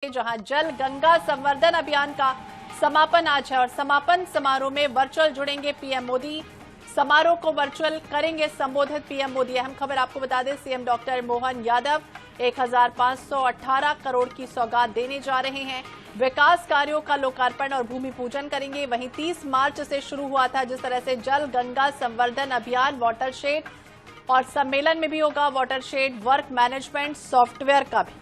जहां जल गंगा संवर्धन अभियान का समापन आज है और समापन समारोह में वर्चुअल जुड़ेंगे पीएम मोदी। समारोह को वर्चुअल करेंगे संबोधित पीएम मोदी। अहम खबर आपको बता दें, सीएम डॉक्टर मोहन यादव 1518 करोड़ की सौगात देने जा रहे हैं। विकास कार्यों का लोकार्पण और भूमि पूजन करेंगे। वहीं 30 मार्च से शुरू हुआ था जिस तरह से जल गंगा संवर्धन अभियान, वाटरशेड और सम्मेलन में भी होगा वाटरशेड वर्क मैनेजमेंट सॉफ्टवेयर का भी।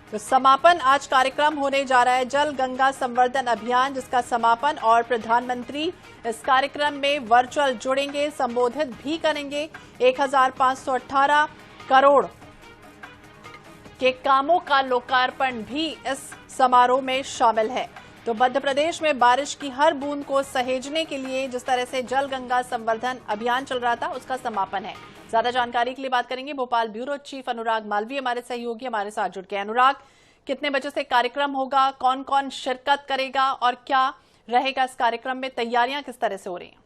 तो समापन आज कार्यक्रम होने जा रहा है जल गंगा संवर्धन अभियान, जिसका समापन और प्रधानमंत्री इस कार्यक्रम में वर्चुअल जुड़ेंगे, संबोधित भी करेंगे। 1518 करोड़ के कामों का लोकार्पण भी इस समारोह में शामिल है। तो मध्य प्रदेश में बारिश की हर बूंद को सहेजने के लिए जिस तरह से जल गंगा संवर्धन अभियान चल रहा था, उसका समापन है। ज्यादा जानकारी के लिए बात करेंगे भोपाल ब्यूरो चीफ अनुराग मालवीय, हमारे सहयोगी हमारे साथ जुड़ गए। अनुराग, कितने बजे से कार्यक्रम होगा, कौन कौन शिरकत करेगा और क्या रहेगा इस कार्यक्रम में, तैयारियां किस तरह से हो रही हैं?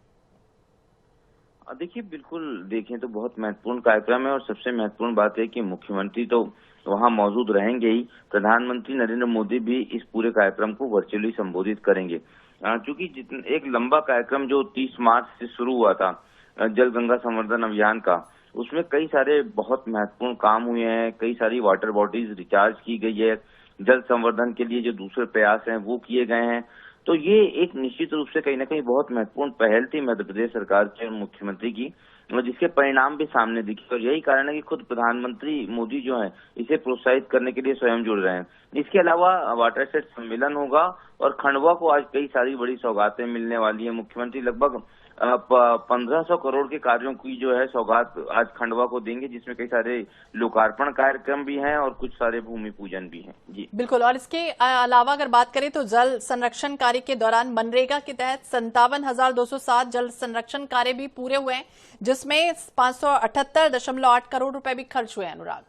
देखिए, बिल्कुल देखें तो बहुत महत्वपूर्ण कार्यक्रम है और सबसे महत्वपूर्ण बात है कि मुख्यमंत्री तो वहां मौजूद रहेंगे ही, प्रधानमंत्री नरेंद्र मोदी भी इस पूरे कार्यक्रम को वर्चुअली संबोधित करेंगे। क्योंकि एक लंबा कार्यक्रम जो 30 मार्च से शुरू हुआ था जल गंगा संवर्धन अभियान का, उसमें कई सारे बहुत महत्वपूर्ण काम हुए हैं। कई सारी वाटर बॉडीज रिचार्ज की गई है, जल संवर्धन के लिए जो दूसरे प्रयास हैं वो किए गए हैं। तो ये एक निश्चित रूप से कहीं ना कहीं बहुत महत्वपूर्ण पहल थी मध्य प्रदेश सरकार के और मुख्यमंत्री की, जिसके परिणाम भी सामने दिखे। और यही कारण है कि खुद प्रधानमंत्री मोदी जो है इसे प्रोत्साहित करने के लिए स्वयं जुड़ रहे हैं। इसके अलावा वाटरशेड सम्मेलन होगा और खंडवा को आज कई सारी बड़ी सौगातें मिलने वाली है। मुख्यमंत्री लगभग 1500 करोड़ के कार्यों की जो है सौगात आज खंडवा को देंगे, जिसमें कई सारे लोकार्पण कार्यक्रम भी हैं और कुछ सारे भूमि पूजन भी हैं। जी बिल्कुल। और इसके अलावा अगर बात करें तो जल संरक्षण कार्य के दौरान मनरेगा के तहत 57,207 जल संरक्षण कार्य भी पूरे हुए हैं, जिसमें 578.8 करोड़ रुपए भी खर्च हुए हैं। अनुराग,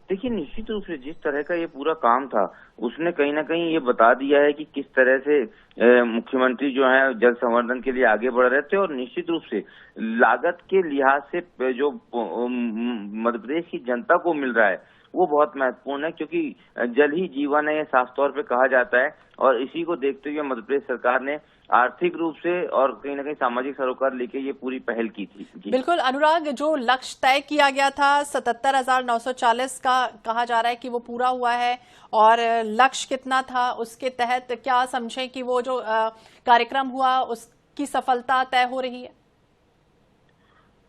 देखिए, निश्चित रूप से जिस तरह का ये पूरा काम था उसने कहीं ना कहीं ये बता दिया है कि किस तरह से मुख्यमंत्री जो है जल संवर्धन के लिए आगे बढ़ रहे थे। और निश्चित रूप से लागत के लिहाज से जो मध्य प्रदेश की जनता को मिल रहा है वो बहुत महत्वपूर्ण है, क्योंकि जल ही जीवन है, ये साफ तौर पे कहा जाता है। और इसी को देखते हुए मध्य प्रदेश सरकार ने आर्थिक रूप से और कहीं ना कहीं सामाजिक सरोकार लेके ये पूरी पहल की थी। बिल्कुल अनुराग, जो लक्ष्य तय किया गया था 77,940 का, कहा जा रहा है कि वो पूरा हुआ है। और लक्ष्य कितना था, उसके तहत क्या समझे कि वो जो कार्यक्रम हुआ उसकी सफलता तय हो रही है?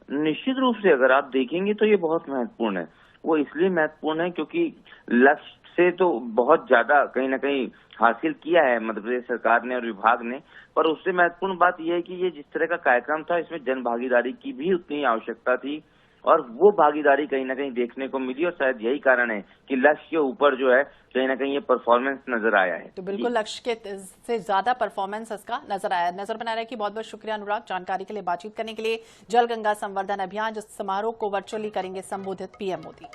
निश्चित रूप से अगर आप देखेंगे तो ये बहुत महत्वपूर्ण है। वो इसलिए महत्वपूर्ण है क्योंकि लक्ष्य से तो बहुत ज्यादा कहीं ना कहीं हासिल किया है मध्य प्रदेश सरकार ने और विभाग ने, पर उससे महत्वपूर्ण बात यह है कि ये जिस तरह का कार्यक्रम था इसमें जन भागीदारी की भी उतनी आवश्यकता थी और वो भागीदारी कहीं ना कहीं देखने को मिली। और शायद यही कारण है कि लक्ष्य के ऊपर जो है कहीं ना कहीं ये परफॉर्मेंस नजर आया है। तो बिल्कुल लक्ष्य के से ज्यादा परफॉर्मेंस इसका नजर आया, नजर बना रहा है। कि बहुत बहुत शुक्रिया अनुराग, जानकारी के लिए, बातचीत करने के लिए। जल गंगा संवर्धन अभियान जिस समारोह को वर्चुअली करेंगे संबोधित पीएम मोदी।